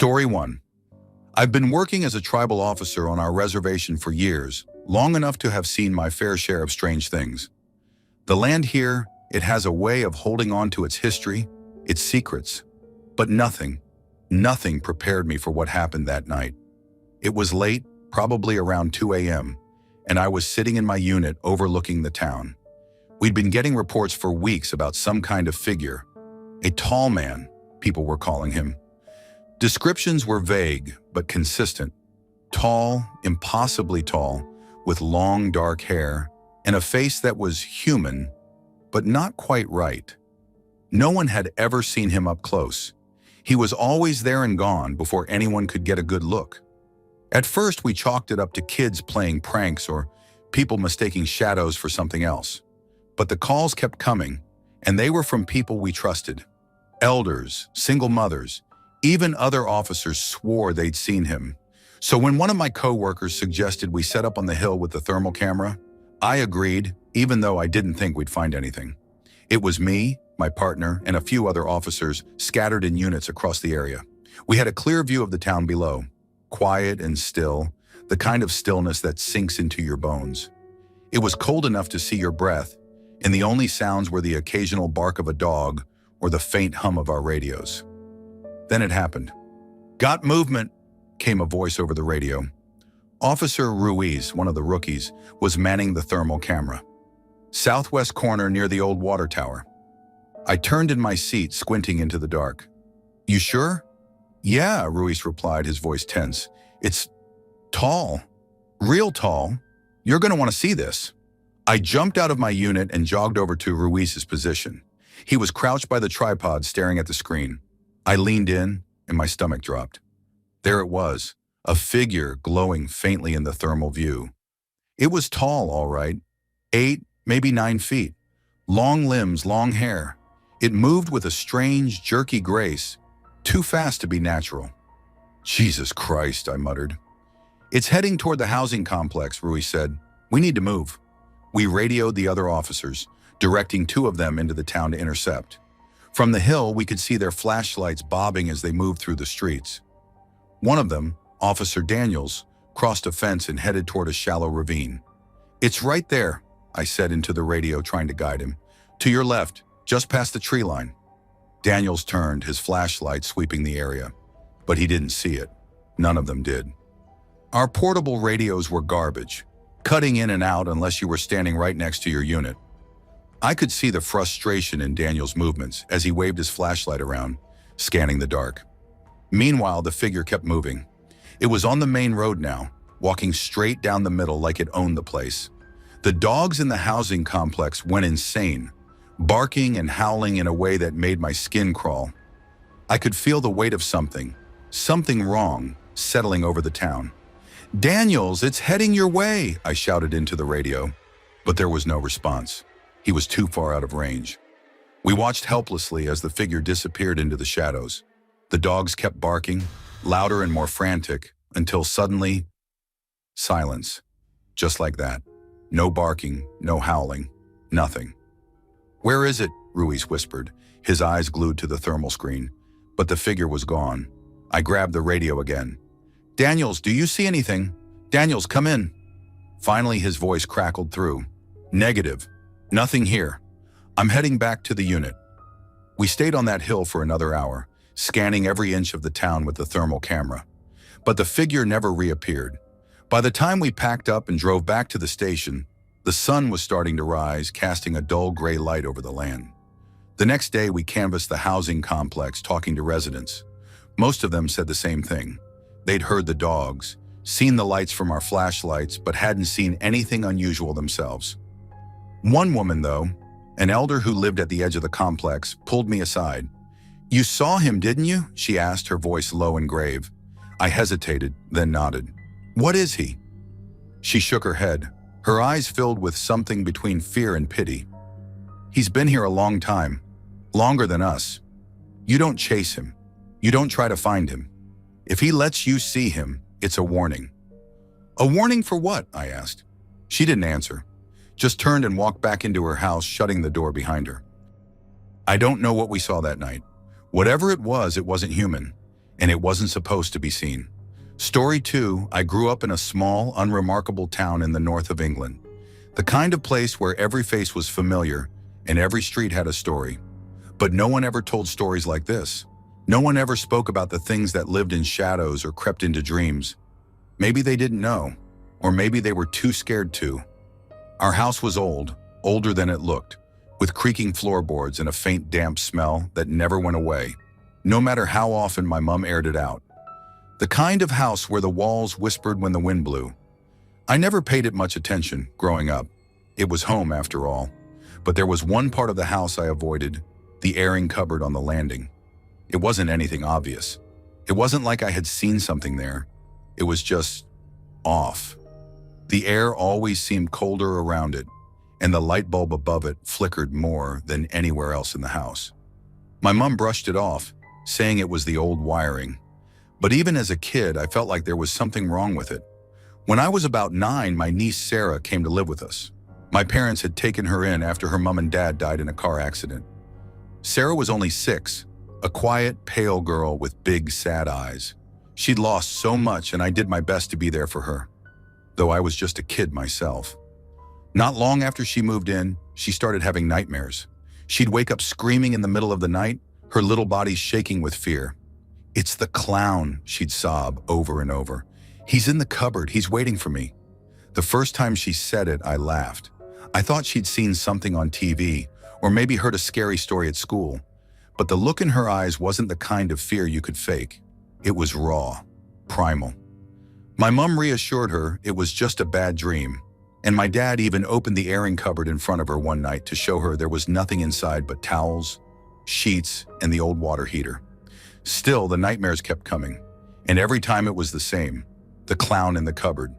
Story 1. I've been working as a tribal officer on our reservation for years, long enough to have seen my fair share of strange things. The land here, it has a way of holding on to its history, its secrets. But nothing prepared me for what happened that night. It was late, probably around 2 a.m., and I was sitting in my unit overlooking the town. We'd been getting reports for weeks about some kind of figure. A tall man, people were calling him. Descriptions were vague, but consistent. Tall, impossibly tall, with long dark hair, and a face that was human, but not quite right. No one had ever seen him up close. He was always there and gone before anyone could get a good look. At first, we chalked it up to kids playing pranks or people mistaking shadows for something else. But the calls kept coming, and they were from people we trusted. Elders, single mothers, even other officers swore they'd seen him. So when one of my co-workers suggested we set up on the hill with the thermal camera, I agreed, even though I didn't think we'd find anything. It was me, my partner, and a few other officers scattered in units across the area. We had a clear view of the town below, quiet and still, the kind of stillness that sinks into your bones. It was cold enough to see your breath, and the only sounds were the occasional bark of a dog or the faint hum of our radios. Then it happened. "Got movement," came a voice over the radio. Officer Ruiz, one of the rookies, was manning the thermal camera. "Southwest corner near the old water tower." I turned in my seat, squinting into the dark. "You sure?" "Yeah," Ruiz replied, his voice tense. "It's tall. Real tall. You're going to want to see this." I jumped out of my unit and jogged over to Ruiz's position. He was crouched by the tripod, staring at the screen. I leaned in, and my stomach dropped. There it was, a figure glowing faintly in the thermal view. It was tall, all right. 8, maybe 9 feet. Long limbs, long hair. It moved with a strange, jerky grace, too fast to be natural. "Jesus Christ," I muttered. "It's heading toward the housing complex," Ruiz said. "We need to move." We radioed the other officers, directing 2 of them into the town to intercept. From the hill, we could see their flashlights bobbing as they moved through the streets. One of them, Officer Daniels, crossed a fence and headed toward a shallow ravine. "It's right there," I said into the radio, trying to guide him. "To your left, just past the tree line." Daniels turned, his flashlight sweeping the area, but he didn't see it. None of them did. Our portable radios were garbage, cutting in and out unless you were standing right next to your unit. I could see the frustration in Daniel's movements as he waved his flashlight around, scanning the dark. Meanwhile, the figure kept moving. It was on the main road now, walking straight down the middle like it owned the place. The dogs in the housing complex went insane, barking and howling in a way that made my skin crawl. I could feel the weight of something wrong, settling over the town. "Daniels, it's heading your way," I shouted into the radio, but there was no response. He was too far out of range. We watched helplessly as the figure disappeared into the shadows. The dogs kept barking, louder and more frantic, until suddenly, silence. Just like that. No barking, no howling, nothing. "Where is it?" Ruiz whispered, his eyes glued to the thermal screen. But the figure was gone. I grabbed the radio again. "Daniels, do you see anything? Daniels, come in." Finally, his voice crackled through. "Negative. Nothing here. I'm heading back to the unit." We stayed on that hill for another hour, scanning every inch of the town with the thermal camera. But the figure never reappeared. By the time we packed up and drove back to the station, the sun was starting to rise, casting a dull gray light over the land. The next day, we canvassed the housing complex, talking to residents. Most of them said the same thing. They'd heard the dogs, seen the lights from our flashlights, but hadn't seen anything unusual themselves. One woman, though, an elder who lived at the edge of the complex, pulled me aside. "You saw him, didn't you?" she asked, her voice low and grave. I hesitated, then nodded. "What is he?" She shook her head, her eyes filled with something between fear and pity. "He's been here a long time, longer than us. You don't chase him. You don't try to find him. If he lets you see him, it's a warning." "A warning for what?" I asked. She didn't answer, just turned and walked back into her house, shutting the door behind her. I don't know what we saw that night. Whatever it wasn't human, and it wasn't supposed to be seen. Story 2, I grew up in a small, unremarkable town in the north of England. The kind of place where every face was familiar and every street had a story. But no one ever told stories like this. No one ever spoke about the things that lived in shadows or crept into dreams. Maybe they didn't know, or maybe they were too scared to. Our house was old, older than it looked, with creaking floorboards and a faint damp smell that never went away, no matter how often my mom aired it out. The kind of house where the walls whispered when the wind blew. I never paid it much attention growing up. It was home after all. But there was one part of the house I avoided, the airing cupboard on the landing. It wasn't anything obvious. It wasn't like I had seen something there. It was just off. The air always seemed colder around it, and the light bulb above it flickered more than anywhere else in the house. My mom brushed it off, saying it was the old wiring. But even as a kid, I felt like there was something wrong with it. When I was about 9, my niece Sarah came to live with us. My parents had taken her in after her mom and dad died in a car accident. Sarah was only 6, a quiet, pale girl with big, sad eyes. She'd lost so much, and I did my best to be there for her, though I was just a kid myself. Not long after she moved in, she started having nightmares. She'd wake up screaming in the middle of the night, her little body shaking with fear. "It's the clown," she'd sob over and over. "He's in the cupboard, he's waiting for me." The first time she said it, I laughed. I thought she'd seen something on TV, or maybe heard a scary story at school. But the look in her eyes wasn't the kind of fear you could fake. It was raw, primal. My mom reassured her it was just a bad dream, and my dad even opened the airing cupboard in front of her one night to show her there was nothing inside but towels, sheets, and the old water heater. Still, the nightmares kept coming, and every time it was the same, the clown in the cupboard.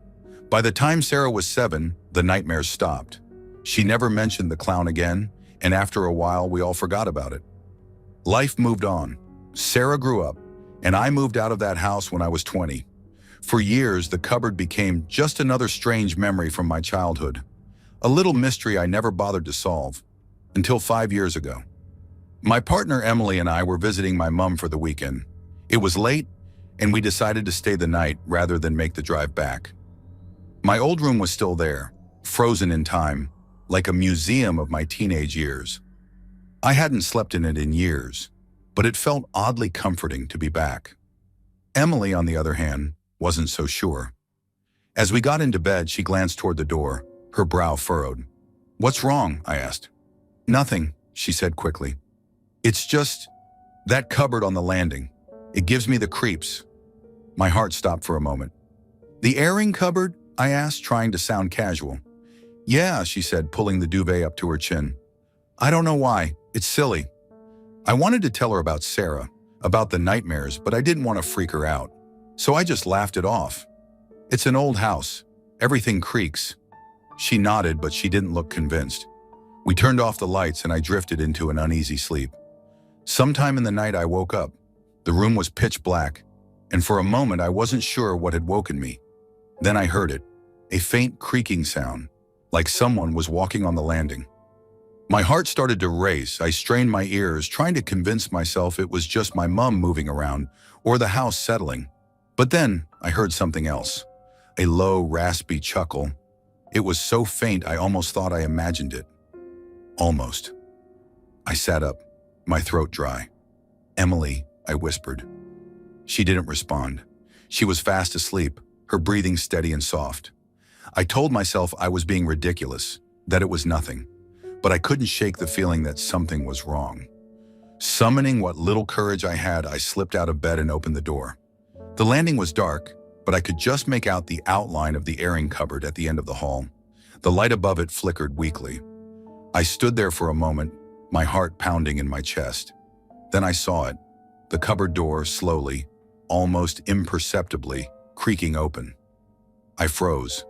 By the time Sarah was 7, the nightmares stopped. She never mentioned the clown again, and after a while, we all forgot about it. Life moved on. Sarah grew up, and I moved out of that house when I was 20. For years, the cupboard became just another strange memory from my childhood, a little mystery I never bothered to solve, until 5 years ago. My partner Emily and I were visiting my mom for the weekend. It was late, and we decided to stay the night rather than make the drive back. My old room was still there, frozen in time, like a museum of my teenage years. I hadn't slept in it in years, but it felt oddly comforting to be back. Emily, on the other hand, wasn't so sure. As we got into bed, she glanced toward the door, her brow furrowed. "What's wrong?" I asked. "Nothing," she said quickly. "It's just that cupboard on the landing. It gives me the creeps." My heart stopped for a moment. "The airing cupboard?" I asked, trying to sound casual. "Yeah," she said, pulling the duvet up to her chin. "I don't know why. It's silly." I wanted to tell her about Sarah, about the nightmares, but I didn't want to freak her out. So I just laughed it off. "It's an old house. Everything creaks." She nodded, but she didn't look convinced. We turned off the lights and I drifted into an uneasy sleep. Sometime in the night I woke up. The room was pitch black, and for a moment I wasn't sure what had woken me. Then I heard it, a faint creaking sound, like someone was walking on the landing. My heart started to race. I strained my ears, trying to convince myself it was just my mom moving around or the house settling. But then I heard something else, a low, raspy chuckle. It was so faint I almost thought I imagined it. Almost. I sat up, my throat dry. "Emily," I whispered. She didn't respond. She was fast asleep, her breathing steady and soft. I told myself I was being ridiculous, that it was nothing, but I couldn't shake the feeling that something was wrong. Summoning what little courage I had, I slipped out of bed and opened the door. The landing was dark, but I could just make out the outline of the airing cupboard at the end of the hall. The light above it flickered weakly. I stood there for a moment, my heart pounding in my chest. Then I saw it, the cupboard door slowly, almost imperceptibly, creaking open. I froze.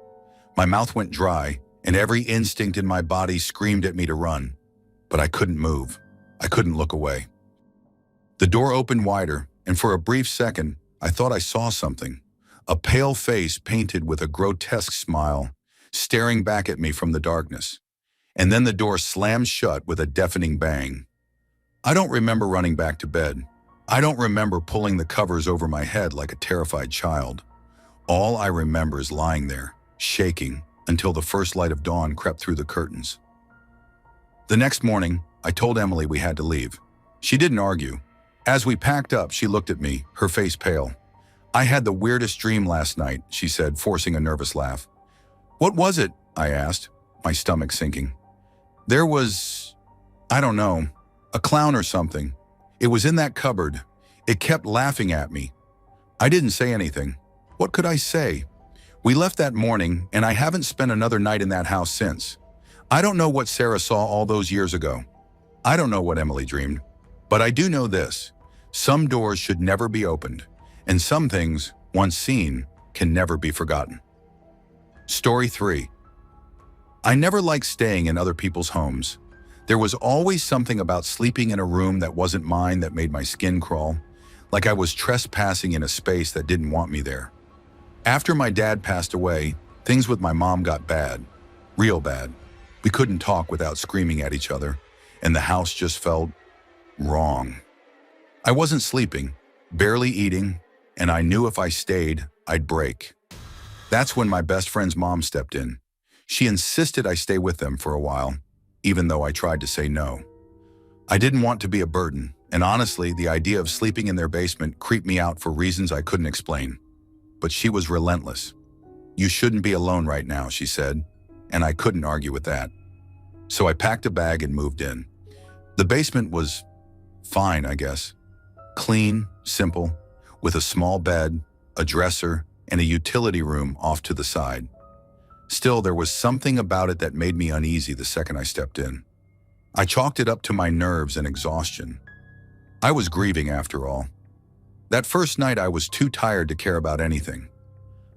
My mouth went dry, and every instinct in my body screamed at me to run. But I couldn't move. I couldn't look away. The door opened wider, and for a brief second, I thought I saw something. A pale face painted with a grotesque smile, staring back at me from the darkness. And then the door slammed shut with a deafening bang. I don't remember running back to bed. I don't remember pulling the covers over my head like a terrified child. All I remember is lying there, shaking, until the first light of dawn crept through the curtains. The next morning, I told Emily we had to leave. She didn't argue. As we packed up, she looked at me, her face pale. "I had the weirdest dream last night," she said, forcing a nervous laugh. "What was it?" I asked, my stomach sinking. "There was, I don't know, a clown or something. It was in that cupboard. It kept laughing at me." I didn't say anything. What could I say? We left that morning, and I haven't spent another night in that house since. I don't know what Sarah saw all those years ago. I don't know what Emily dreamed. But I do know this. Some doors should never be opened, and some things, once seen, can never be forgotten. Story 3. I never liked staying in other people's homes. There was always something about sleeping in a room that wasn't mine that made my skin crawl, like I was trespassing in a space that didn't want me there. After my dad passed away, things with my mom got bad, real bad. We couldn't talk without screaming at each other, and the house just felt wrong. I wasn't sleeping, barely eating, and I knew if I stayed, I'd break. That's when my best friend's mom stepped in. She insisted I stay with them for a while, even though I tried to say no. I didn't want to be a burden, and honestly, the idea of sleeping in their basement creeped me out for reasons I couldn't explain. But she was relentless. "You shouldn't be alone right now," she said, and I couldn't argue with that. So I packed a bag and moved in. The basement was fine, I guess. Clean, simple, with a small bed, a dresser, and a utility room off to the side. Still, there was something about it that made me uneasy the second I stepped in. I chalked it up to my nerves and exhaustion. I was grieving after all. That first night I was too tired to care about anything.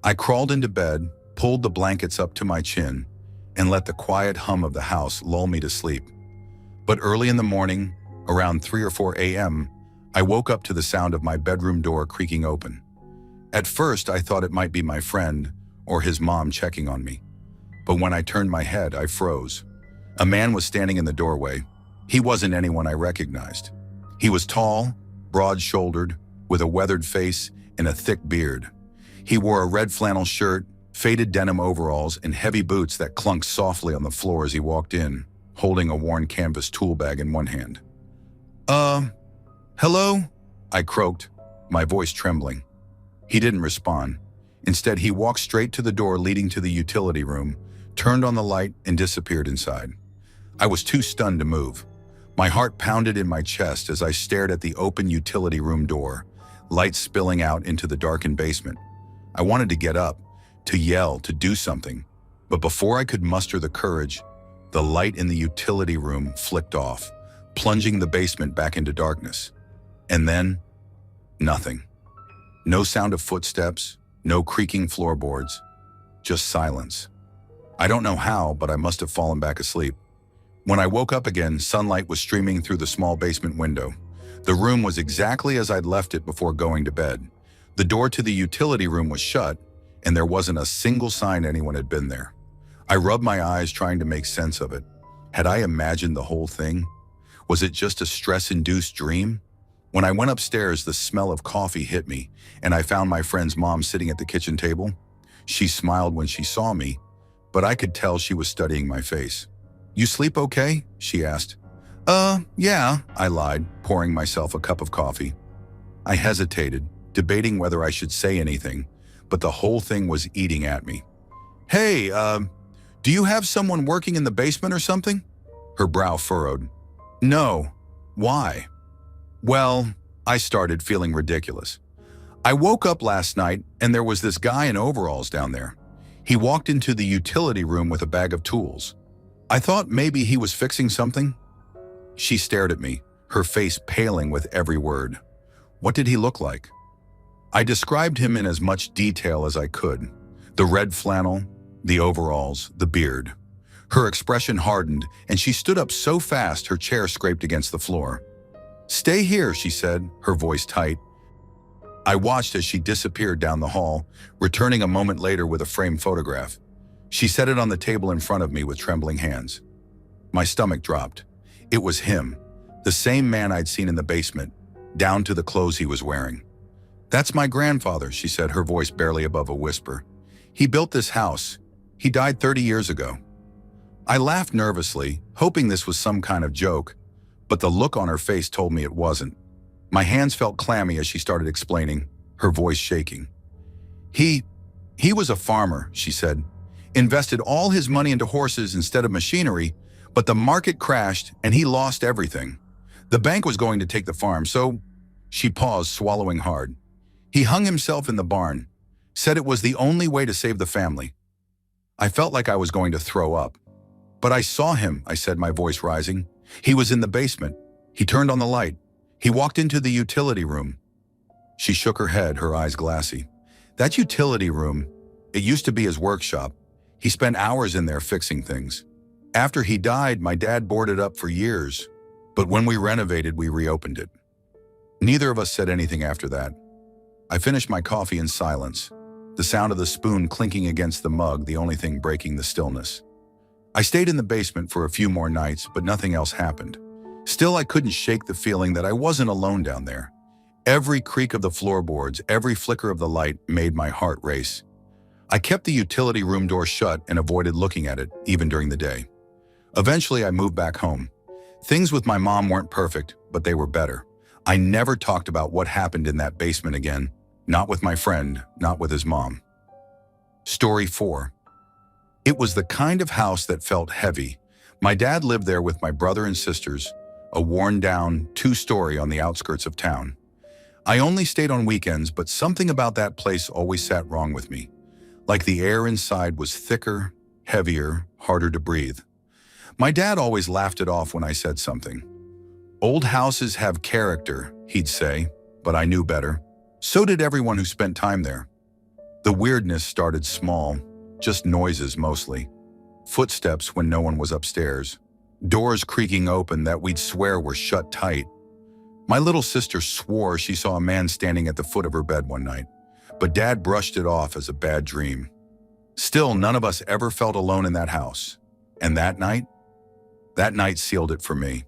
I crawled into bed, pulled the blankets up to my chin, and let the quiet hum of the house lull me to sleep. But early in the morning, around 3 or 4 a.m., I woke up to the sound of my bedroom door creaking open. At first, I thought it might be my friend or his mom checking on me. But when I turned my head, I froze. A man was standing in the doorway. He wasn't anyone I recognized. He was tall, broad-shouldered, with a weathered face and a thick beard. He wore a red flannel shirt, faded denim overalls, and heavy boots that clunked softly on the floor as he walked in, holding a worn canvas tool bag in one hand. Hello?" I croaked, my voice trembling. He didn't respond. Instead, he walked straight to the door leading to the utility room, turned on the light, and disappeared inside. I was too stunned to move. My heart pounded in my chest as I stared at the open utility room door, light spilling out into the darkened basement. I wanted to get up, to yell, to do something, but before I could muster the courage, the light in the utility room flicked off, plunging the basement back into darkness. And then, nothing. No sound of footsteps, no creaking floorboards, just silence. I don't know how, but I must have fallen back asleep. When I woke up again, sunlight was streaming through the small basement window. The room was exactly as I'd left it before going to bed. The door to the utility room was shut, and there wasn't a single sign anyone had been there. I rubbed my eyes trying to make sense of it. Had I imagined the whole thing? Was it just a stress-induced dream? When I went upstairs, the smell of coffee hit me, and I found my friend's mom sitting at the kitchen table. She smiled when she saw me, but I could tell she was studying my face. "You sleep okay?" she asked. Yeah," I lied, pouring myself a cup of coffee. I hesitated, debating whether I should say anything, but the whole thing was eating at me. "Hey, do you have someone working in the basement or something?" Her brow furrowed. "No. Why?" "Well," I started, feeling ridiculous. "I woke up last night and there was this guy in overalls down there. He walked into the utility room with a bag of tools. I thought maybe he was fixing something." She stared at me, her face paling with every word. What did he look like? I described him in as much detail as I could. The red flannel, the overalls, the beard. Her expression hardened, and she stood up so fast her chair scraped against the floor. "Stay here," she said, her voice tight. I watched as she disappeared down the hall, returning a moment later with a framed photograph. She set it on the table in front of me with trembling hands. My stomach dropped. It was him, the same man I'd seen in the basement, down to the clothes he was wearing. "That's my grandfather," she said, her voice barely above a whisper. "He built this house. He died 30 years ago." I laughed nervously, hoping this was some kind of joke, but the look on her face told me it wasn't. My hands felt clammy as she started explaining, her voice shaking. He was a farmer," she said. "Invested all his money into horses instead of machinery, but the market crashed and he lost everything. The bank was going to take the farm, so..." She paused, swallowing hard. "He hung himself in the barn, said it was the only way to save the family." I felt like I was going to throw up. "But I saw him," I said, my voice rising. "He was in the basement. He turned on the light. He walked into the utility room." She shook her head, her eyes glassy. "That utility room, it used to be his workshop. He spent hours in there fixing things. After he died, my dad boarded up for years, but when we renovated, we reopened it." Neither of us said anything after that. I finished my coffee in silence, the sound of the spoon clinking against the mug the only thing breaking the stillness. I stayed in the basement for a few more nights, but nothing else happened. Still, I couldn't shake the feeling that I wasn't alone down there. Every creak of the floorboards, every flicker of the light made my heart race. I kept the utility room door shut and avoided looking at it, even during the day. Eventually, I moved back home. Things with my mom weren't perfect, but they were better. I never talked about what happened in that basement again, not with my friend, not with his mom. Story 4. It was the kind of house that felt heavy. My dad lived there with my brother and sisters, a worn-down two-story on the outskirts of town. I only stayed on weekends, but something about that place always sat wrong with me. Like the air inside was thicker, heavier, harder to breathe. My dad always laughed it off when I said something. "Old houses have character," he'd say, but I knew better. So did everyone who spent time there. The weirdness started small, just noises mostly. Footsteps when no one was upstairs. Doors creaking open that we'd swear were shut tight. My little sister swore she saw a man standing at the foot of her bed one night, but Dad brushed it off as a bad dream. Still, none of us ever felt alone in that house. And that night sealed it for me.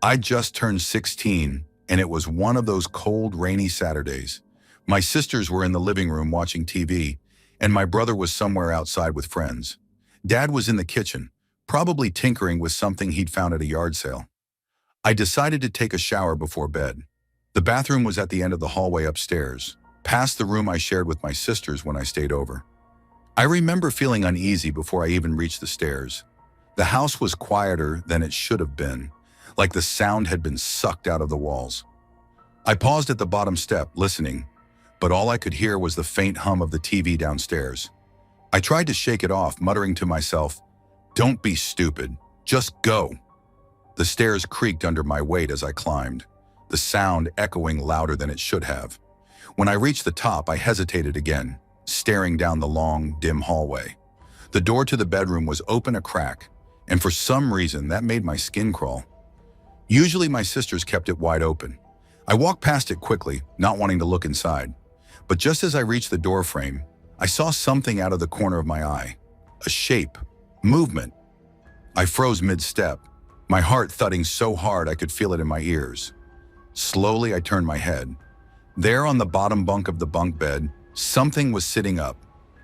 I just turned 16, and it was one of those cold, rainy Saturdays. My sisters were in the living room watching TV, and my brother was somewhere outside with friends. Dad was in the kitchen, probably tinkering with something he'd found at a yard sale. I decided to take a shower before bed. The bathroom was at the end of the hallway upstairs, past the room I shared with my sisters when I stayed over. I remember feeling uneasy before I even reached the stairs. The house was quieter than it should have been, like the sound had been sucked out of the walls. I paused at the bottom step, listening, but all I could hear was the faint hum of the TV downstairs. I tried to shake it off, muttering to myself, "Don't be stupid, just go." The stairs creaked under my weight as I climbed, the sound echoing louder than it should have. When I reached the top, I hesitated again, staring down the long, dim hallway. The door to the bedroom was open a crack, and for some reason that made my skin crawl. Usually my sisters kept it wide open. I walked past it quickly, not wanting to look inside. But just as I reached the door frame, I saw something out of the corner of my eye. A shape, movement. I froze mid-step, my heart thudding so hard I could feel it in my ears. Slowly I turned my head. There on the bottom bunk of the bunk bed, something was sitting up.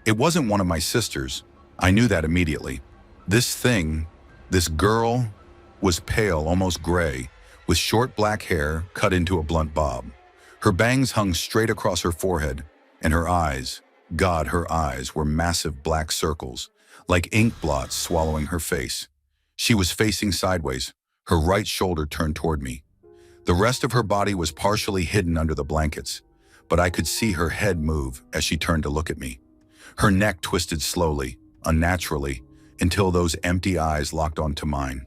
It wasn't one of my sisters. I knew that immediately. This girl, was pale, almost gray, with short black hair cut into a blunt bob. Her bangs hung straight across her forehead, and her eyes, God, her eyes were massive black circles, like ink blots swallowing her face. She was facing sideways, her right shoulder turned toward me. The rest of her body was partially hidden under the blankets, but I could see her head move as she turned to look at me. Her neck twisted slowly, unnaturally, until those empty eyes locked onto mine.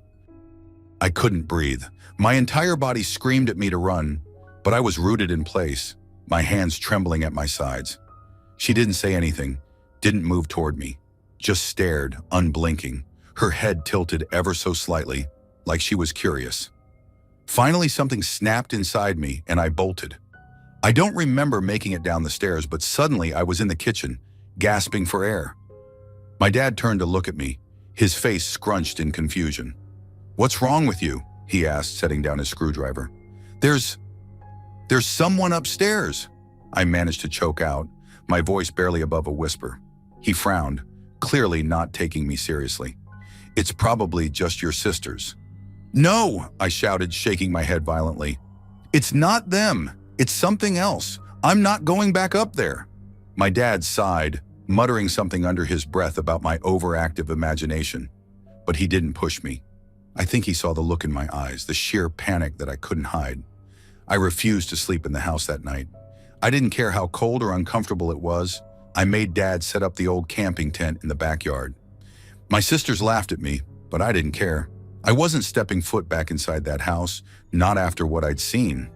I couldn't breathe. My entire body screamed at me to run, but I was rooted in place, my hands trembling at my sides. She didn't say anything, didn't move toward me, just stared, unblinking, her head tilted ever so slightly, like she was curious. Finally, something snapped inside me and I bolted. I don't remember making it down the stairs, but suddenly I was in the kitchen, gasping for air. My dad turned to look at me, his face scrunched in confusion. "What's wrong with you?" he asked, setting down his screwdriver. "There's someone upstairs," I managed to choke out, my voice barely above a whisper. He frowned, clearly not taking me seriously. "It's probably just your sisters." "No," I shouted, shaking my head violently. "It's not them. It's something else. I'm not going back up there." My dad sighed, muttering something under his breath about my overactive imagination. But he didn't push me. I think he saw the look in my eyes, the sheer panic that I couldn't hide. I refused to sleep in the house that night. I didn't care how cold or uncomfortable it was. I made Dad set up the old camping tent in the backyard. My sisters laughed at me, but I didn't care. I wasn't stepping foot back inside that house, not after what I'd seen.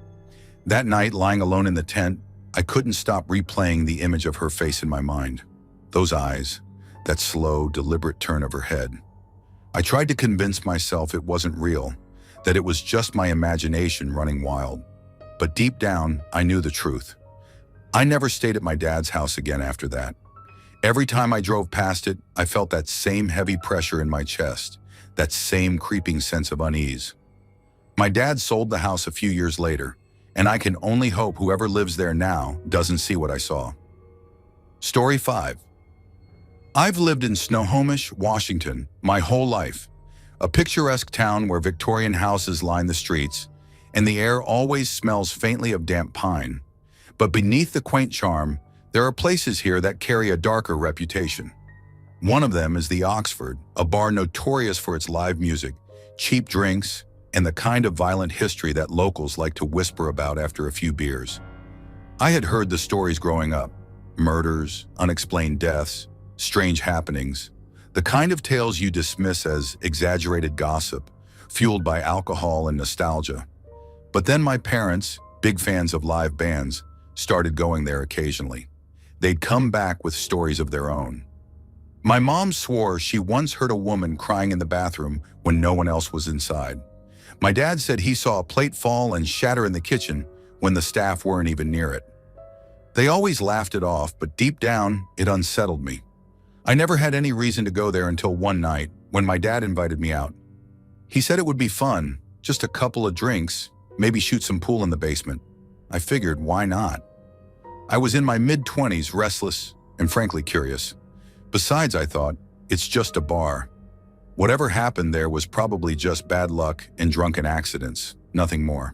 That night, lying alone in the tent, I couldn't stop replaying the image of her face in my mind. Those eyes, that slow, deliberate turn of her head. I tried to convince myself it wasn't real, that it was just my imagination running wild. But deep down, I knew the truth. I never stayed at my dad's house again after that. Every time I drove past it, I felt that same heavy pressure in my chest, that same creeping sense of unease. My dad sold the house a few years later, and I can only hope whoever lives there now doesn't see what I saw. Story 5. I've lived in Snohomish, Washington, my whole life, a picturesque town where Victorian houses line the streets, and the air always smells faintly of damp pine. But beneath the quaint charm, there are places here that carry a darker reputation. One of them is the Oxford, a bar notorious for its live music, cheap drinks, and the kind of violent history that locals like to whisper about after a few beers. I had heard the stories growing up: murders, unexplained deaths, strange happenings, the kind of tales you dismiss as exaggerated gossip, fueled by alcohol and nostalgia. But then my parents, big fans of live bands, started going there occasionally. They'd come back with stories of their own. My mom swore she once heard a woman crying in the bathroom when no one else was inside. My dad said he saw a plate fall and shatter in the kitchen when the staff weren't even near it. They always laughed it off, but deep down, it unsettled me. I never had any reason to go there until one night when my dad invited me out. He said it would be fun, just a couple of drinks, maybe shoot some pool in the basement. I figured, why not? I was in my mid-20s, restless and frankly curious. Besides, I thought, it's just a bar. Whatever happened there was probably just bad luck and drunken accidents, nothing more.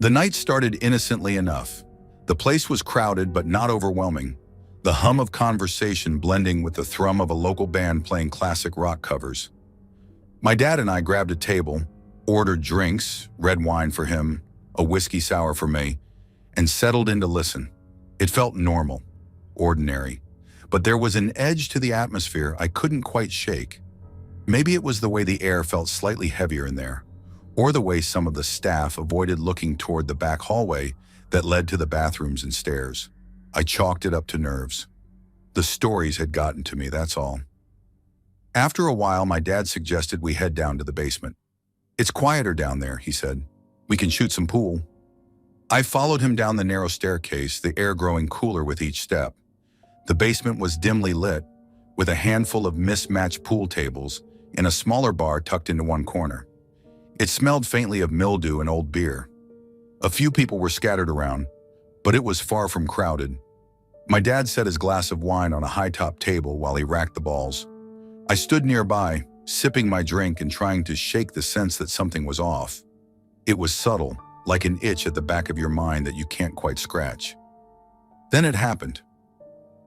The night started innocently enough. The place was crowded but not overwhelming, the hum of conversation blending with the thrum of a local band playing classic rock covers. My dad and I grabbed a table, ordered drinks, red wine for him, a whiskey sour for me, and settled in to listen. It felt normal, ordinary, but there was an edge to the atmosphere I couldn't quite shake. Maybe it was the way the air felt slightly heavier in there, or the way some of the staff avoided looking toward the back hallway that led to the bathrooms and stairs. I chalked it up to nerves. The stories had gotten to me, that's all. After a while, my dad suggested we head down to the basement. "It's quieter down there," he said. "We can shoot some pool." I followed him down the narrow staircase, the air growing cooler with each step. The basement was dimly lit, with a handful of mismatched pool tables and a smaller bar tucked into one corner. It smelled faintly of mildew and old beer. A few people were scattered around, but it was far from crowded. My dad set his glass of wine on a high-top table while he racked the balls. I stood nearby, sipping my drink and trying to shake the sense that something was off. It was subtle, like an itch at the back of your mind that you can't quite scratch. Then it happened.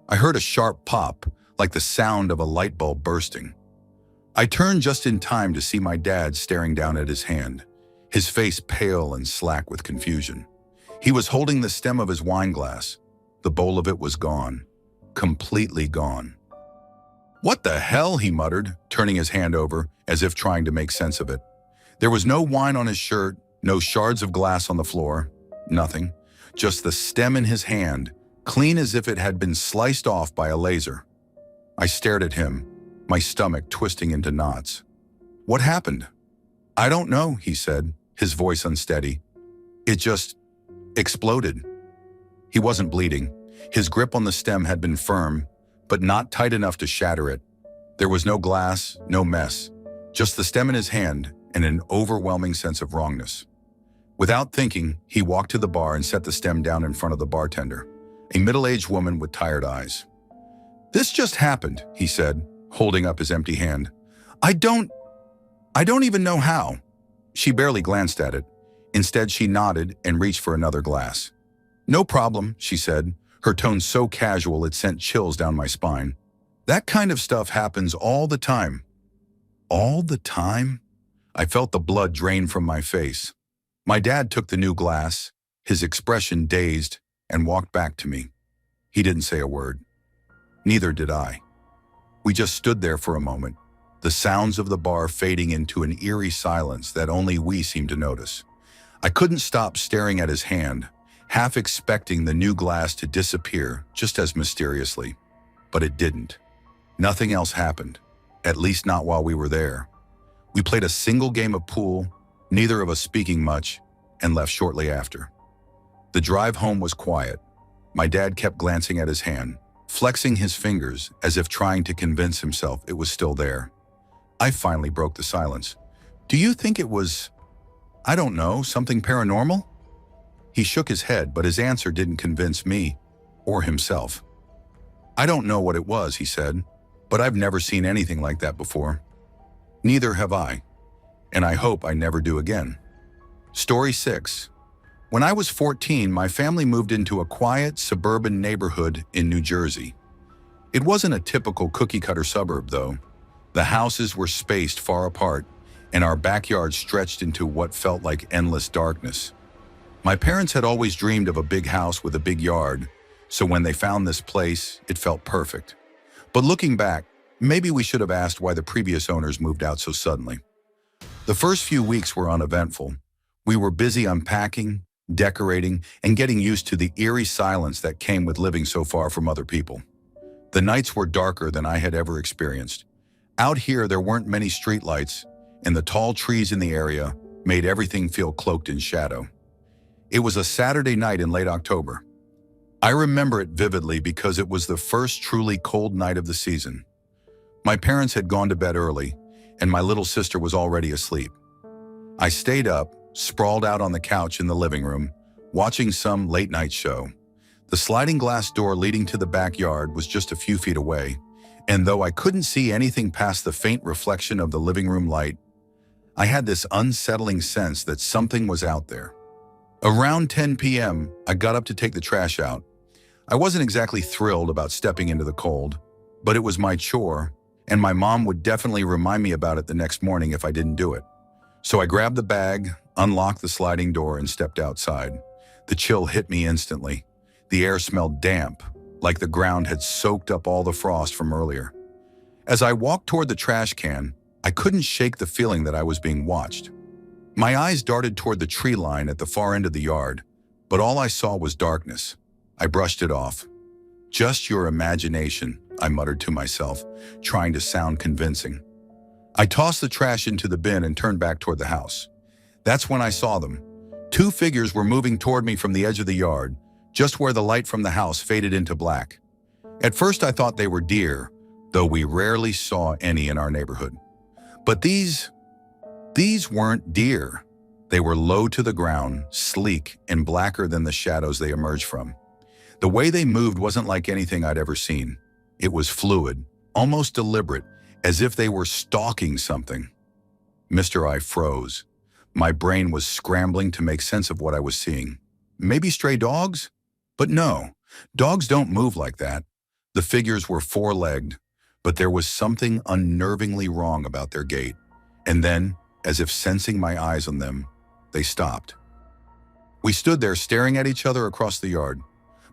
I heard a sharp pop, like the sound of a light bulb bursting. I turned just in time to see my dad staring down at his hand, his face pale and slack with confusion. He was holding the stem of his wine glass. The bowl of it was gone, completely gone. "What the hell?" he muttered, turning his hand over as if trying to make sense of it. There was no wine on his shirt, no shards of glass on the floor, nothing. Just the stem in his hand, clean as if it had been sliced off by a laser. I stared at him, my stomach twisting into knots. "What happened?" "I don't know," he said, his voice unsteady. "It just exploded." He wasn't bleeding. His grip on the stem had been firm, but not tight enough to shatter it. There was no glass, no mess, just the stem in his hand and an overwhelming sense of wrongness. Without thinking, he walked to the bar and set the stem down in front of the bartender, a middle-aged woman with tired eyes. "This just happened," he said, holding up his empty hand. I don't even know how." She barely glanced at it. Instead, she nodded and reached for another glass. "No problem," she said, her tone so casual it sent chills down my spine. "That kind of stuff happens all the time." All the time? I felt the blood drain from my face. My dad took the new glass, his expression dazed, and walked back to me. He didn't say a word. Neither did I. We just stood there for a moment, the sounds of the bar fading into an eerie silence that only we seemed to notice. I couldn't stop staring at his hand, half expecting the new glass to disappear just as mysteriously. But it didn't. Nothing else happened, at least not while we were there. We played a single game of pool, neither of us speaking much, and left shortly after. The drive home was quiet. My dad kept glancing at his hand, flexing his fingers as if trying to convince himself it was still there. I finally broke the silence. "Do you think it was, I don't know, something paranormal?" He shook his head, but his answer didn't convince me or himself. "I don't know what it was," he said, "but I've never seen anything like that before." Neither have I, and I hope I never do again. Story 6. When I was 14, my family moved into a quiet, suburban neighborhood in New Jersey. It wasn't a typical cookie-cutter suburb, though. The houses were spaced far apart, and our backyard stretched into what felt like endless darkness. My parents had always dreamed of a big house with a big yard, so when they found this place, it felt perfect. But looking back, maybe we should have asked why the previous owners moved out so suddenly. The first few weeks were uneventful. We were busy unpacking, decorating, and getting used to the eerie silence that came with living so far from other people. The nights were darker than I had ever experienced. Out here, there weren't many streetlights, and the tall trees in the area made everything feel cloaked in shadow. It was a Saturday night in late October. I remember it vividly because it was the first truly cold night of the season. My parents had gone to bed early, and my little sister was already asleep. I stayed up, sprawled out on the couch in the living room, watching some late-night show. The sliding glass door leading to the backyard was just a few feet away, and though I couldn't see anything past the faint reflection of the living room light, I had this unsettling sense that something was out there. Around 10 p.m., I got up to take the trash out. I wasn't exactly thrilled about stepping into the cold, but it was my chore, and my mom would definitely remind me about it the next morning if I didn't do it. So I grabbed the bag, unlocked the sliding door, and stepped outside. The chill hit me instantly. The air smelled damp, like the ground had soaked up all the frost from earlier. As I walked toward the trash can, I couldn't shake the feeling that I was being watched. My eyes darted toward the tree line at the far end of the yard, but all I saw was darkness. I brushed it off. "Just your imagination," I muttered to myself, trying to sound convincing. I tossed the trash into the bin and turned back toward the house. That's when I saw them. Two figures were moving toward me from the edge of the yard, just where the light from the house faded into black. At first I thought they were deer, though we rarely saw any in our neighborhood. But these weren't deer. They were low to the ground, sleek, and blacker than the shadows they emerged from. The way they moved wasn't like anything I'd ever seen. It was fluid, almost deliberate, as if they were stalking something. Mr. I froze. My brain was scrambling to make sense of what I was seeing. Maybe stray dogs? But no, dogs don't move like that. The figures were four-legged, but there was something unnervingly wrong about their gait. And then, as if sensing my eyes on them, they stopped. We stood there staring at each other across the yard.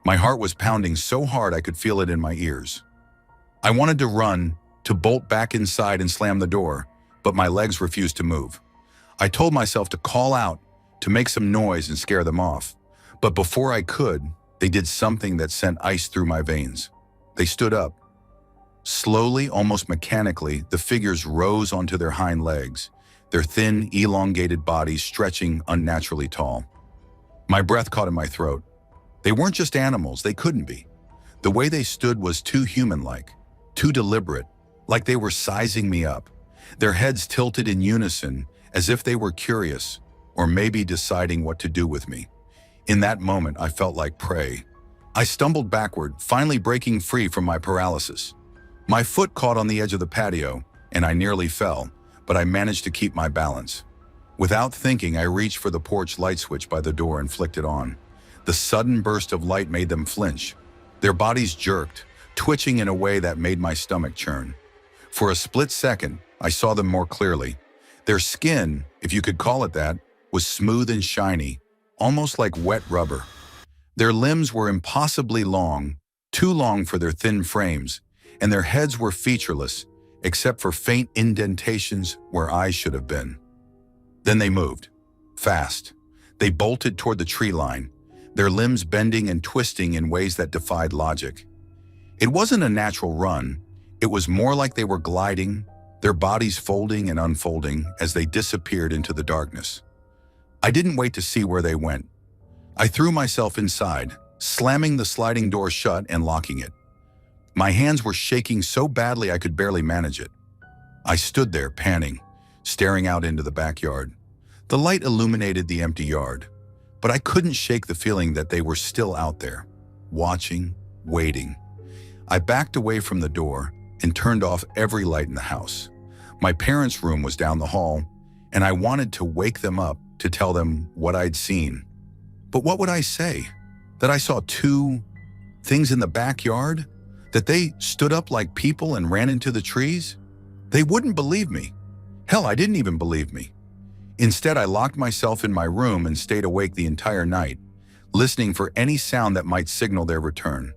My heart was pounding so hard I could feel it in my ears. I wanted to run, to bolt back inside and slam the door, but my legs refused to move. I told myself to call out, to make some noise and scare them off. But before I could, they did something that sent ice through my veins. They stood up. Slowly, almost mechanically, the figures rose onto their hind legs, their thin, elongated bodies stretching unnaturally tall. My breath caught in my throat. They weren't just animals, they couldn't be. The way they stood was too human-like, too deliberate, like they were sizing me up. Their heads tilted in unison, as if they were curious, or maybe deciding what to do with me. In that moment, I felt like prey. I stumbled backward, finally breaking free from my paralysis. My foot caught on the edge of the patio, and I nearly fell, but I managed to keep my balance. Without thinking, I reached for the porch light switch by the door and flicked it on. The sudden burst of light made them flinch. Their bodies jerked, twitching in a way that made my stomach churn. For a split second, I saw them more clearly. Their skin, if you could call it that, was smooth and shiny, almost like wet rubber. Their limbs were impossibly long, too long for their thin frames, and their heads were featureless, except for faint indentations where eyes should have been. Then they moved. Fast. They bolted toward the tree line, their limbs bending and twisting in ways that defied logic. It wasn't a natural run. It was more like they were gliding, their bodies folding and unfolding as they disappeared into the darkness. I didn't wait to see where they went. I threw myself inside, slamming the sliding door shut and locking it. My hands were shaking so badly I could barely manage it. I stood there, panting, staring out into the backyard. The light illuminated the empty yard, but I couldn't shake the feeling that they were still out there, watching, waiting. I backed away from the door and turned off every light in the house. My parents' room was down the hall, and I wanted to wake them up to tell them what I'd seen. But what would I say? That I saw two things in the backyard? That they stood up like people and ran into the trees? They wouldn't believe me. Hell, I didn't even believe me. Instead, I locked myself in my room and stayed awake the entire night, listening for any sound that might signal their return.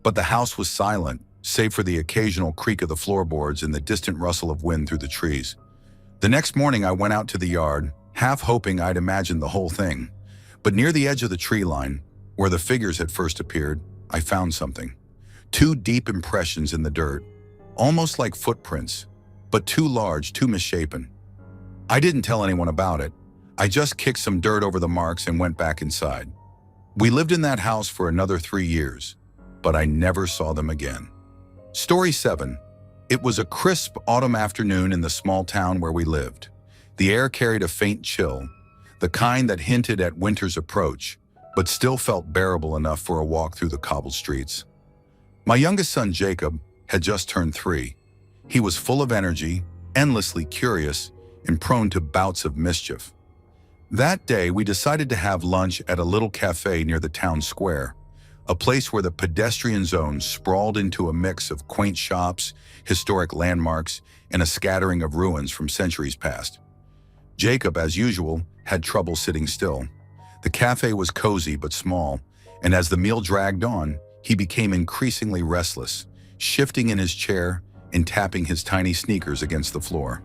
But the house was silent, save for the occasional creak of the floorboards and the distant rustle of wind through the trees. The next morning, I went out to the yard, half hoping I'd imagined the whole thing. But near the edge of the tree line, where the figures had first appeared, I found something. Two deep impressions in the dirt, almost like footprints, but too large, too misshapen. I didn't tell anyone about it. I just kicked some dirt over the marks and went back inside. We lived in that house for another 3 years, but I never saw them again. Story 7. It was a crisp autumn afternoon in the small town where we lived. The air carried a faint chill, the kind that hinted at winter's approach, but still felt bearable enough for a walk through the cobbled streets. My youngest son, Jacob, had just turned 3. He was full of energy, endlessly curious, and prone to bouts of mischief. That day, we decided to have lunch at a little cafe near the town square, a place where the pedestrian zone sprawled into a mix of quaint shops, historic landmarks, and a scattering of ruins from centuries past. Jacob, as usual, had trouble sitting still. The cafe was cozy but small, and as the meal dragged on, he became increasingly restless, shifting in his chair and tapping his tiny sneakers against the floor.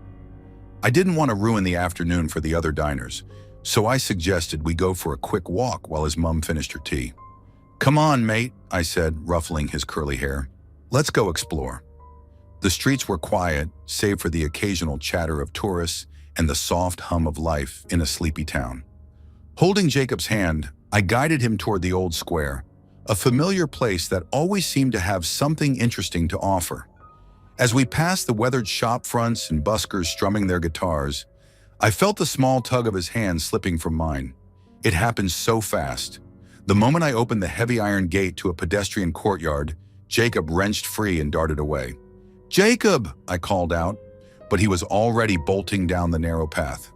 I didn't want to ruin the afternoon for the other diners, so I suggested we go for a quick walk while his mom finished her tea. "Come on, mate," I said, ruffling his curly hair. "Let's go explore." The streets were quiet, save for the occasional chatter of tourists and the soft hum of life in a sleepy town. Holding Jacob's hand, I guided him toward the old square, a familiar place that always seemed to have something interesting to offer. As we passed the weathered shop fronts and buskers strumming their guitars, I felt the small tug of his hand slipping from mine. It happened so fast. The moment I opened the heavy iron gate to a pedestrian courtyard, Jacob wrenched free and darted away. "Jacob!" I called out, but he was already bolting down the narrow path.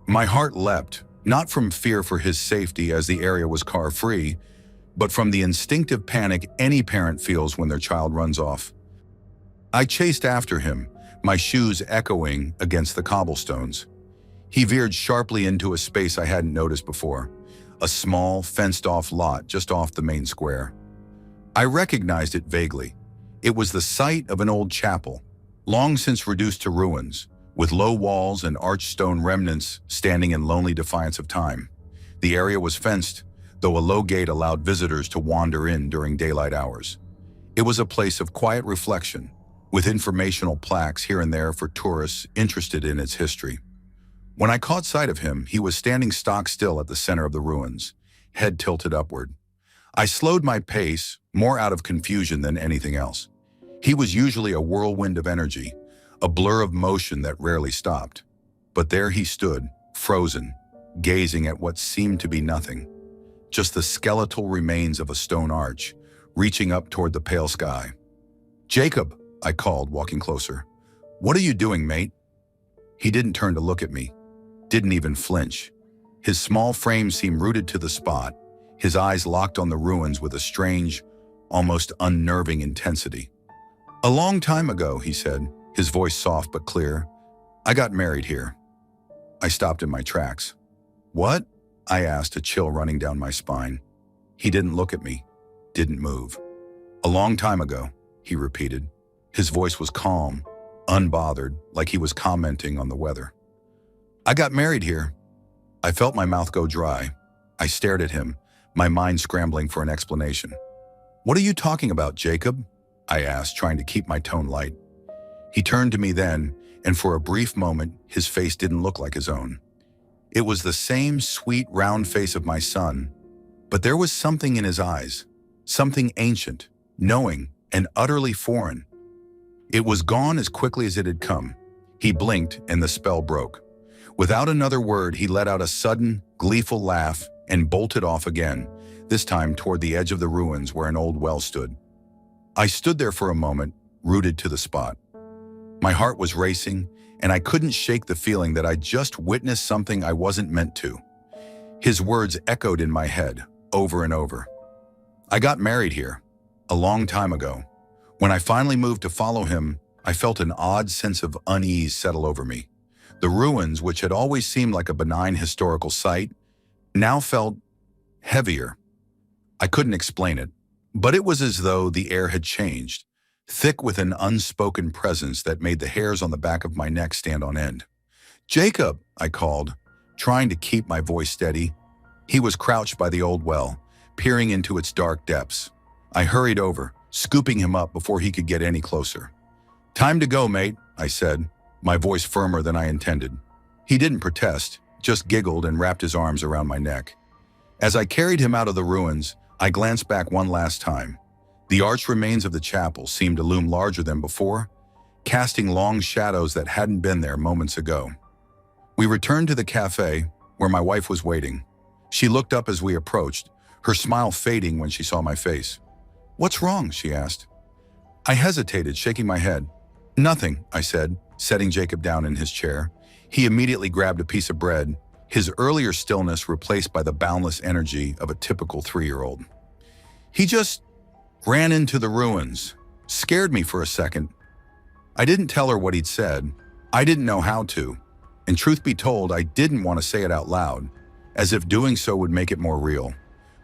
My heart leapt, not from fear for his safety as the area was car-free, but from the instinctive panic any parent feels when their child runs off. I chased after him, my shoes echoing against the cobblestones. He veered sharply into a space I hadn't noticed before, a small, fenced-off lot just off the main square. I recognized it vaguely. It was the site of an old chapel, long since reduced to ruins, with low walls and arched stone remnants standing in lonely defiance of time. The area was fenced, though a low gate allowed visitors to wander in during daylight hours. It was a place of quiet reflection, with informational plaques here and there for tourists interested in its history. When I caught sight of him, he was standing stock still at the center of the ruins, head tilted upward. I slowed my pace, more out of confusion than anything else. He was usually a whirlwind of energy, a blur of motion that rarely stopped. But there he stood, frozen, gazing at what seemed to be nothing, just the skeletal remains of a stone arch, reaching up toward the pale sky. "Jacob," I called, walking closer. "What are you doing, mate?" He didn't turn to look at me, didn't even flinch. His small frame seemed rooted to the spot, his eyes locked on the ruins with a strange, almost unnerving intensity. "A long time ago," he said, his voice soft but clear, "I got married here." I stopped in my tracks. "What?" I asked, a chill running down my spine. He didn't look at me, didn't move. "A long time ago," he repeated. His voice was calm, unbothered, like he was commenting on the weather. "I got married here." I felt my mouth go dry. I stared at him, my mind scrambling for an explanation. "What are you talking about, Jacob?" I asked, trying to keep my tone light. He turned to me then, and for a brief moment, his face didn't look like his own. It was the same sweet, round face of my son, but there was something in his eyes, something ancient, knowing, and utterly foreign. It was gone as quickly as it had come. He blinked, and the spell broke. Without another word, he let out a sudden, gleeful laugh and bolted off again, this time toward the edge of the ruins where an old well stood. I stood there for a moment, rooted to the spot. My heart was racing, and I couldn't shake the feeling that I'd just witnessed something I wasn't meant to. His words echoed in my head, over and over. "I got married here, a long time ago. When I finally moved to follow him, I felt an odd sense of unease settle over me. The ruins, which had always seemed like a benign historical site, now felt heavier. I couldn't explain it, but it was as though the air had changed, thick with an unspoken presence that made the hairs on the back of my neck stand on end. "Jacob," I called, trying to keep my voice steady. He was crouched by the old well, peering into its dark depths. I hurried over, scooping him up before he could get any closer. "Time to go, mate," I said, my voice firmer than I intended. He didn't protest, just giggled and wrapped his arms around my neck. As I carried him out of the ruins, I glanced back one last time. The arched remains of the chapel seemed to loom larger than before, casting long shadows that hadn't been there moments ago. We returned to the cafe, where my wife was waiting. She looked up as we approached, her smile fading when she saw my face. "What's wrong?" she asked. I hesitated, shaking my head. "Nothing," I said, setting Jacob down in his chair. He immediately grabbed a piece of bread, his earlier stillness replaced by the boundless energy of a typical 3-year-old. "He just ran into the ruins, scared me for a second." I didn't tell her what he'd said. I didn't know how to. And truth be told, I didn't want to say it out loud, as if doing so would make it more real.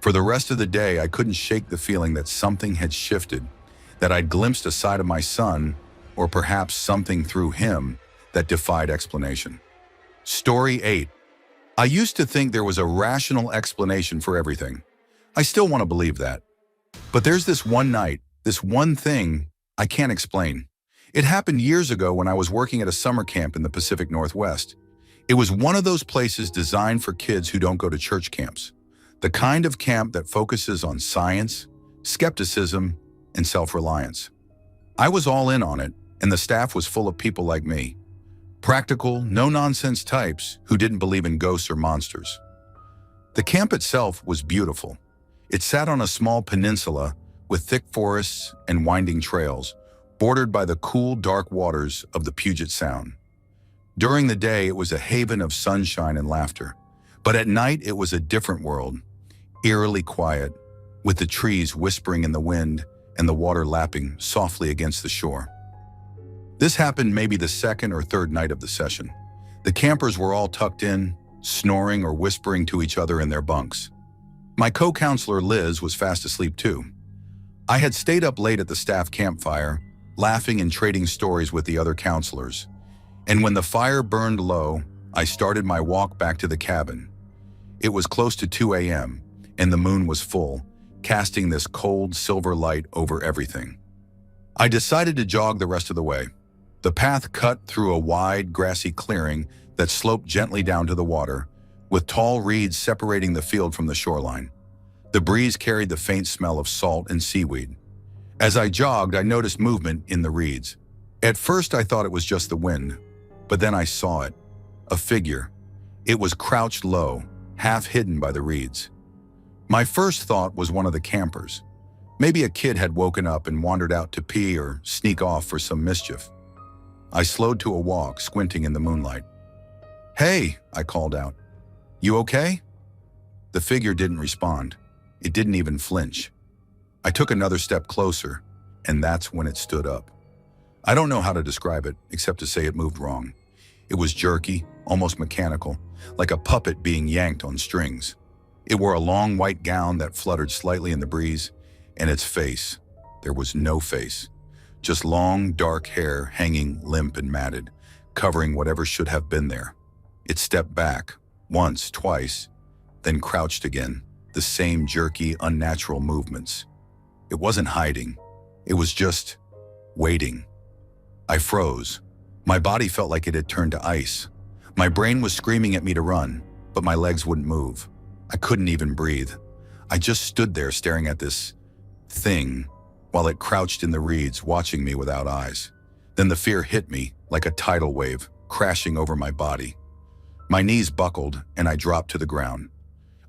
For the rest of the day, I couldn't shake the feeling that something had shifted, that I'd glimpsed a side of my son, or perhaps something through him, that defied explanation. Story 8. I used to think there was a rational explanation for everything. I still want to believe that. But there's this one night, this one thing I can't explain. It happened years ago when I was working at a summer camp in the Pacific Northwest. It was one of those places designed for kids who don't go to church camps. The kind of camp that focuses on science, skepticism, and self-reliance. I was all in on it, and the staff was full of people like me. Practical, no-nonsense types who didn't believe in ghosts or monsters. The camp itself was beautiful. It sat on a small peninsula with thick forests and winding trails, bordered by the cool, dark waters of the Puget Sound. During the day, it was a haven of sunshine and laughter. But at night, it was a different world, eerily quiet, with the trees whispering in the wind and the water lapping softly against the shore. This happened maybe the second or third night of the session. The campers were all tucked in, snoring or whispering to each other in their bunks. My co-counselor Liz was fast asleep too. I had stayed up late at the staff campfire, laughing and trading stories with the other counselors. And when the fire burned low, I started my walk back to the cabin. It was close to 2 a.m., and the moon was full, casting this cold silver light over everything. I decided to jog the rest of the way. The path cut through a wide, grassy clearing that sloped gently down to the water, with tall reeds separating the field from the shoreline. The breeze carried the faint smell of salt and seaweed. As I jogged, I noticed movement in the reeds. At first, I thought it was just the wind, but then I saw it. A figure. It was crouched low, half hidden by the reeds. My first thought was one of the campers. Maybe a kid had woken up and wandered out to pee or sneak off for some mischief. I slowed to a walk, squinting in the moonlight. "Hey," I called out. "You okay?" The figure didn't respond. It didn't even flinch. I took another step closer, and that's when it stood up. I don't know how to describe it, except to say it moved wrong. It was jerky, almost mechanical, like a puppet being yanked on strings. It wore a long white gown that fluttered slightly in the breeze, and its face, there was no face. Just long, dark hair hanging limp and matted, covering whatever should have been there. It stepped back, once, twice, then crouched again, the same jerky, unnatural movements. It wasn't hiding. It was just waiting. I froze. My body felt like it had turned to ice. My brain was screaming at me to run, but my legs wouldn't move. I couldn't even breathe. I just stood there staring at this thing while it crouched in the reeds, watching me without eyes. Then the fear hit me like a tidal wave, crashing over my body. My knees buckled and I dropped to the ground.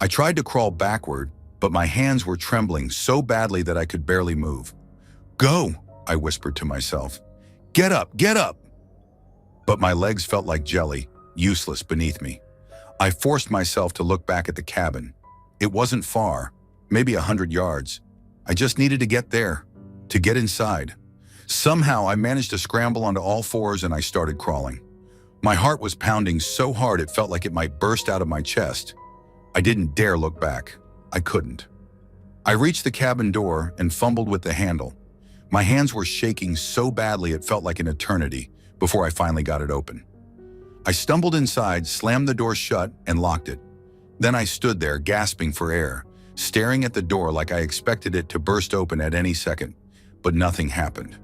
I tried to crawl backward, but my hands were trembling so badly that I could barely move. "Go," I whispered to myself. "Get up, get up." But my legs felt like jelly, useless beneath me. I forced myself to look back at the cabin. It wasn't far, maybe 100 yards. I just needed to get there, to get inside. Somehow I managed to scramble onto all fours and I started crawling. My heart was pounding so hard it felt like it might burst out of my chest. I didn't dare look back. I couldn't. I reached the cabin door and fumbled with the handle. My hands were shaking so badly it felt like an eternity before I finally got it open. I stumbled inside, slammed the door shut, and locked it. Then I stood there, gasping for air, staring at the door like I expected it to burst open at any second, but nothing happened.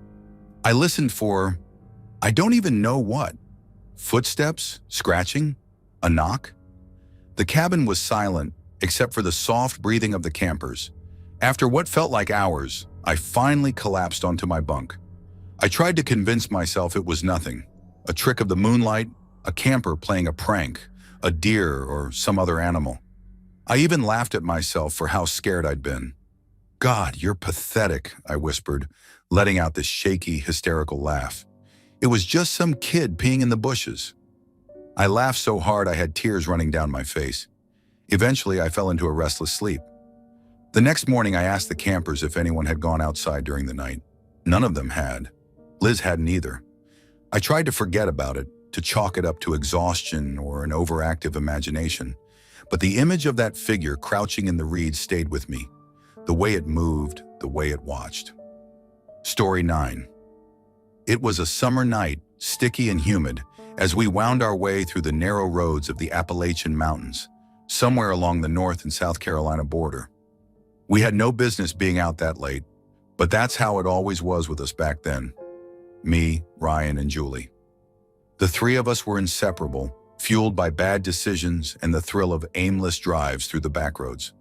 I listened for, I don't even know what. Footsteps? Scratching? A knock? The cabin was silent, except for the soft breathing of the campers. After what felt like hours, I finally collapsed onto my bunk. I tried to convince myself it was nothing. A trick of the moonlight, a camper playing a prank, a deer or some other animal. I even laughed at myself for how scared I'd been. "God, you're pathetic," I whispered, letting out this shaky, hysterical laugh. It was just some kid peeing in the bushes. I laughed so hard I had tears running down my face. Eventually, I fell into a restless sleep. The next morning, I asked the campers if anyone had gone outside during the night. None of them had. Liz hadn't either. I tried to forget about it, to chalk it up to exhaustion or an overactive imagination. But the image of that figure crouching in the reeds stayed with me. The way it moved, the way it watched. Story 9. It was a summer night, sticky and humid, as we wound our way through the narrow roads of the Appalachian Mountains, somewhere along the North and South Carolina border. We had no business being out that late, but that's how it always was with us back then. Me, Ryan, and Julie. The three of us were inseparable, fueled by bad decisions and the thrill of aimless drives through the backroads.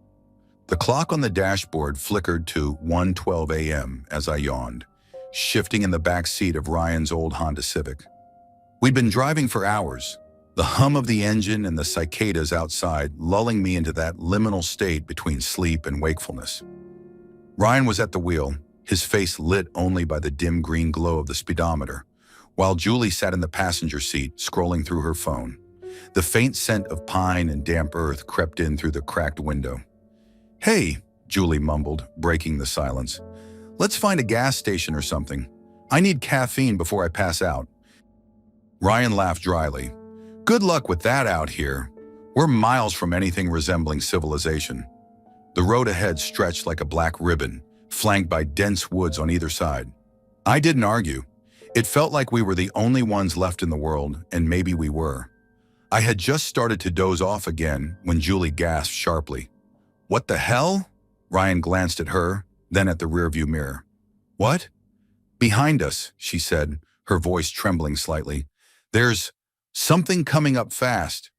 The clock on the dashboard flickered to 1:12 a.m. as I yawned, shifting in the back seat of Ryan's old Honda Civic. We'd been driving for hours, the hum of the engine and the cicadas outside lulling me into that liminal state between sleep and wakefulness. Ryan was at the wheel, his face lit only by the dim green glow of the speedometer, while Julie sat in the passenger seat, scrolling through her phone. The faint scent of pine and damp earth crept in through the cracked window. "Hey," Julie mumbled, breaking the silence. "Let's find a gas station or something. I need caffeine before I pass out." Ryan laughed dryly. "Good luck with that out here. We're miles from anything resembling civilization." The road ahead stretched like a black ribbon, flanked by dense woods on either side. I didn't argue. It felt like we were the only ones left in the world, and maybe we were. I had just started to doze off again when Julie gasped sharply. "What the hell?" Ryan glanced at her, then at the rearview mirror. "What?" "Behind us," she said, her voice trembling slightly. "There's something coming up fast."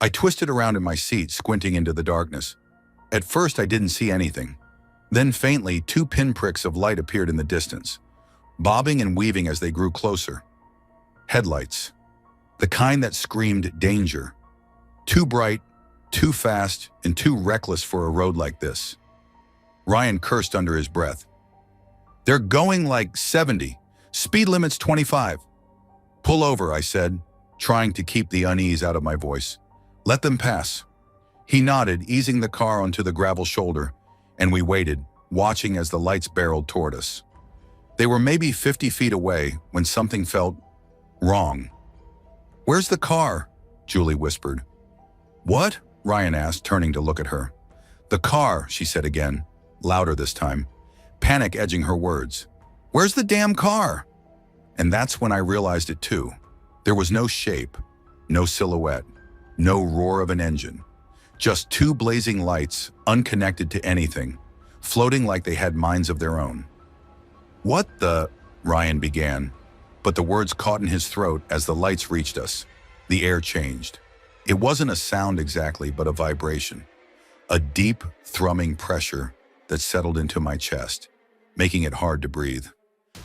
I twisted around in my seat, squinting into the darkness. At first, I didn't see anything. Then faintly, 2 pinpricks of light appeared in the distance, bobbing and weaving as they grew closer. Headlights. The kind that screamed danger. Too bright, too fast, and too reckless for a road like this. Ryan cursed under his breath. They're going like 70. Speed limit's 25. Pull over, I said, trying to keep the unease out of my voice. Let them pass. He nodded, easing the car onto the gravel shoulder, and we waited, watching as the lights barreled toward us. They were maybe 50 feet away when something felt wrong. Where's the car? Julie whispered. What? Ryan asked, turning to look at her. The car, she said again, louder this time, panic edging her words. Where's the damn car? And that's when I realized it too. There was no shape, no silhouette, no roar of an engine. Just two blazing lights, unconnected to anything, floating like they had minds of their own. What the? Ryan began, but the words caught in his throat as the lights reached us. The air changed. It wasn't a sound exactly, but a vibration. A deep, thrumming pressure that settled into my chest, making it hard to breathe.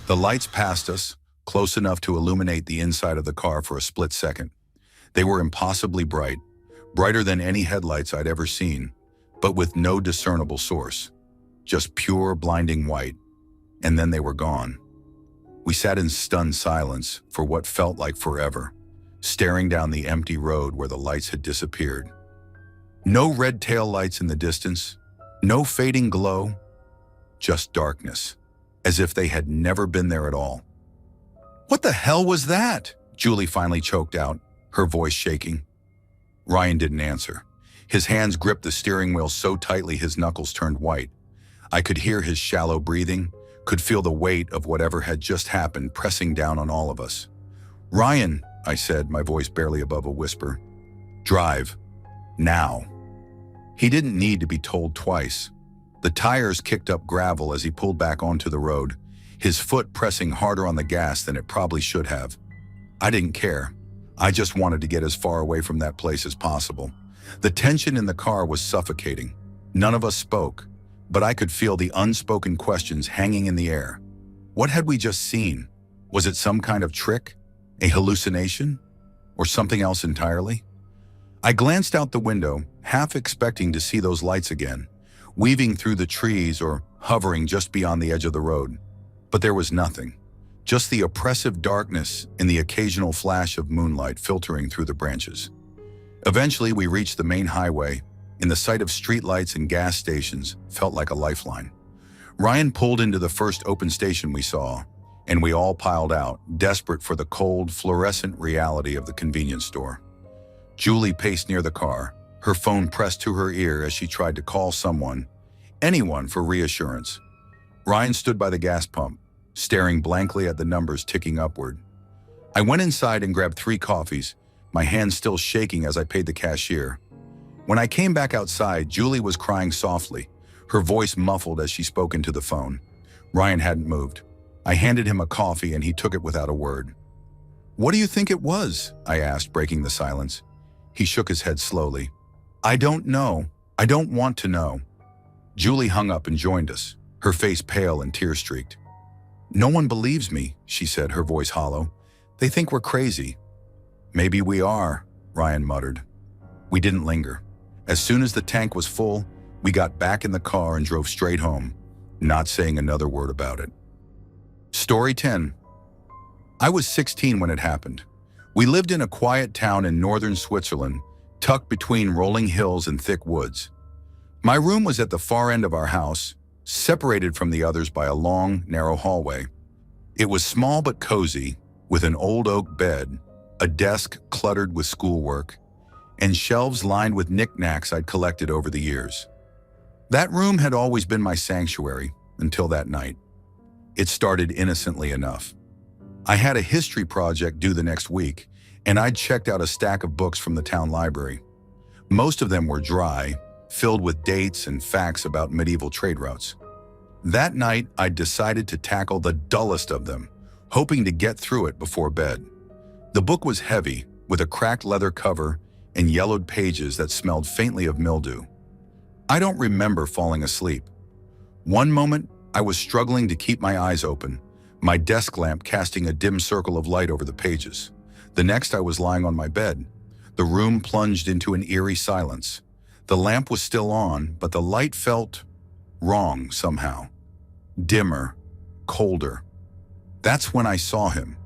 The lights passed us, close enough to illuminate the inside of the car for a split second. They were impossibly bright, brighter than any headlights I'd ever seen, but with no discernible source. Just pure, blinding white. And then they were gone. We sat in stunned silence for what felt like forever, staring down the empty road where the lights had disappeared. No red tail lights in the distance, no fading glow, just darkness, as if they had never been there at all. What the hell was that? Julie finally choked out, her voice shaking. Ryan didn't answer. His hands gripped the steering wheel so tightly his knuckles turned white. I could hear his shallow breathing, could feel the weight of whatever had just happened pressing down on all of us. Ryan, I said, my voice barely above a whisper. Drive. Now. He didn't need to be told twice. The tires kicked up gravel as he pulled back onto the road, his foot pressing harder on the gas than it probably should have. I didn't care. I just wanted to get as far away from that place as possible. The tension in the car was suffocating. None of us spoke, but I could feel the unspoken questions hanging in the air. What had we just seen? Was it some kind of trick? A hallucination? Or something else entirely? I glanced out the window, half expecting to see those lights again, weaving through the trees or hovering just beyond the edge of the road. But there was nothing. Just the oppressive darkness and the occasional flash of moonlight filtering through the branches. Eventually, we reached the main highway, and the sight of streetlights and gas stations felt like a lifeline. Ryan pulled into the first open station we saw, and we all piled out, desperate for the cold, fluorescent reality of the convenience store. Julie paced near the car, her phone pressed to her ear as she tried to call someone, anyone, for reassurance. Ryan stood by the gas pump, staring blankly at the numbers ticking upward. I went inside and grabbed 3 coffees, my hands still shaking as I paid the cashier. When I came back outside, Julie was crying softly, her voice muffled as she spoke into the phone. Ryan hadn't moved. I handed him a coffee and he took it without a word. "What do you think it was?" I asked, breaking the silence. He shook his head slowly. "I don't know. I don't want to know." Julie hung up and joined us, her face pale and tear-streaked. "No one believes me," she said, her voice hollow. "They think we're crazy." "Maybe we are," Ryan muttered. We didn't linger. As soon as the tank was full, we got back in the car and drove straight home, not saying another word about it. Story 10. I was 16 when it happened. We lived in a quiet town in northern Switzerland, tucked between rolling hills and thick woods. My room was at the far end of our house, separated from the others by a long, narrow hallway. It was small but cozy, with an old oak bed, a desk cluttered with schoolwork, and shelves lined with knickknacks I'd collected over the years. That room had always been my sanctuary, until that night. It started innocently enough. I had a history project due the next week, and I'd checked out a stack of books from the town library. Most of them were dry, filled with dates and facts about medieval trade routes. That night, I decided to tackle the dullest of them, hoping to get through it before bed. The book was heavy, with a cracked leather cover and yellowed pages that smelled faintly of mildew. I don't remember falling asleep. One moment, I was struggling to keep my eyes open, my desk lamp casting a dim circle of light over the pages. The next, I was lying on my bed, The room plunged into an eerie silence. The lamp was still on, but the light felt wrong somehow. Dimmer, colder. That's when I saw him.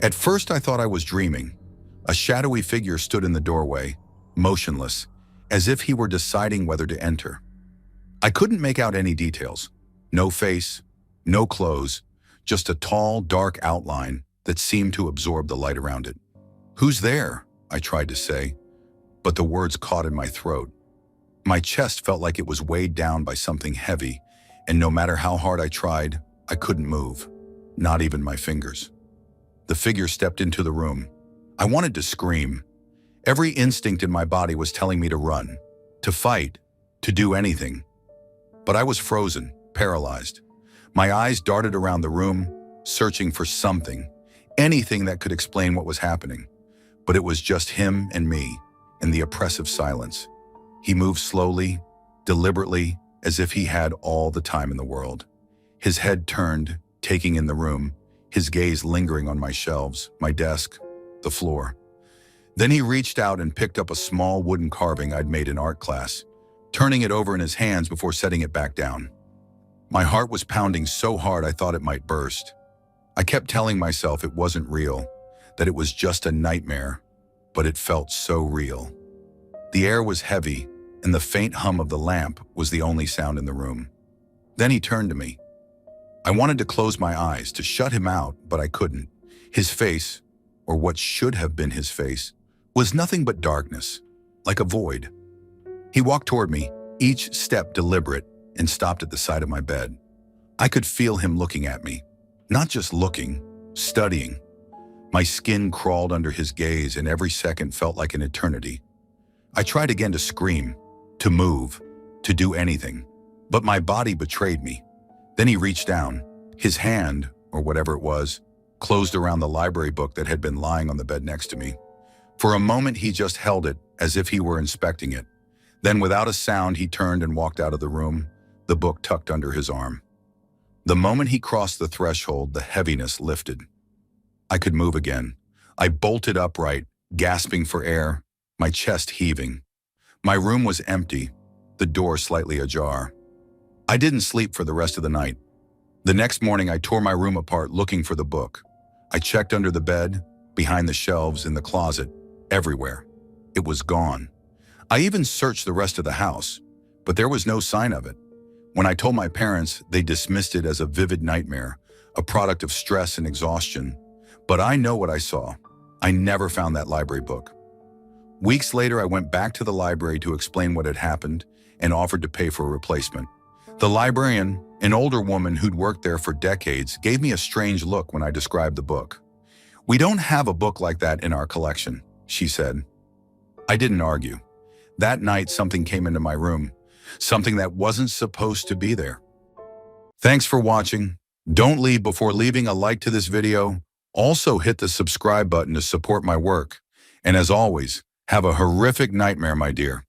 At first I thought I was dreaming. A shadowy figure stood in the doorway, motionless, as if he were deciding whether to enter. I couldn't make out any details. No face, no clothes, just a tall, dark outline that seemed to absorb the light around it. "Who's there?" I tried to say, but the words caught in my throat. My chest felt like it was weighed down by something heavy, and no matter how hard I tried, I couldn't move, not even my fingers. The figure stepped into the room. I wanted to scream. Every instinct in my body was telling me to run, to fight, to do anything. But I was frozen, paralyzed. My eyes darted around the room, searching for something, anything that could explain what was happening. But it was just him and me, and the oppressive silence. He moved slowly, deliberately, as if he had all the time in the world. His head turned, taking in the room, his gaze lingering on my shelves, my desk, the floor. Then he reached out and picked up a small wooden carving I'd made in art class, turning it over in his hands before setting it back down. My heart was pounding so hard I thought it might burst. I kept telling myself it wasn't real, that it was just a nightmare, but it felt so real. The air was heavy, and the faint hum of the lamp was the only sound in the room. Then he turned to me. I wanted to close my eyes, to shut him out, but I couldn't. His face, or what should have been his face, was nothing but darkness, like a void. He walked toward me, each step deliberate, and stopped at the side of my bed. I could feel him looking at me, not just looking, studying. My skin crawled under his gaze, and every second felt like an eternity. I tried again to scream, to move, to do anything, but my body betrayed me. Then he reached down. His hand, or whatever it was, closed around the library book that had been lying on the bed next to me. For a moment, he just held it as if he were inspecting it. Then, without a sound, he turned and walked out of the room, the book tucked under his arm. The moment he crossed the threshold, the heaviness lifted. I could move again. I bolted upright, gasping for air, my chest heaving. My room was empty, the door slightly ajar. I didn't sleep for the rest of the night. The next morning, I tore my room apart looking for the book. I checked under the bed, behind the shelves, in the closet, everywhere. It was gone. I even searched the rest of the house, but there was no sign of it. When I told my parents, they dismissed it as a vivid nightmare, a product of stress and exhaustion. But I know what I saw. I never found that library book. Weeks later, I went back to the library to explain what had happened and offered to pay for a replacement. The librarian, an older woman who'd worked there for decades, gave me a strange look when I described the book. "We don't have a book like that in our collection," she said. I didn't argue. That night, something came into my room, something that wasn't supposed to be there. Thanks for watching. Don't leave before leaving a like to this video. Also hit the subscribe button to support my work. And as always, have a horrific nightmare, my dear.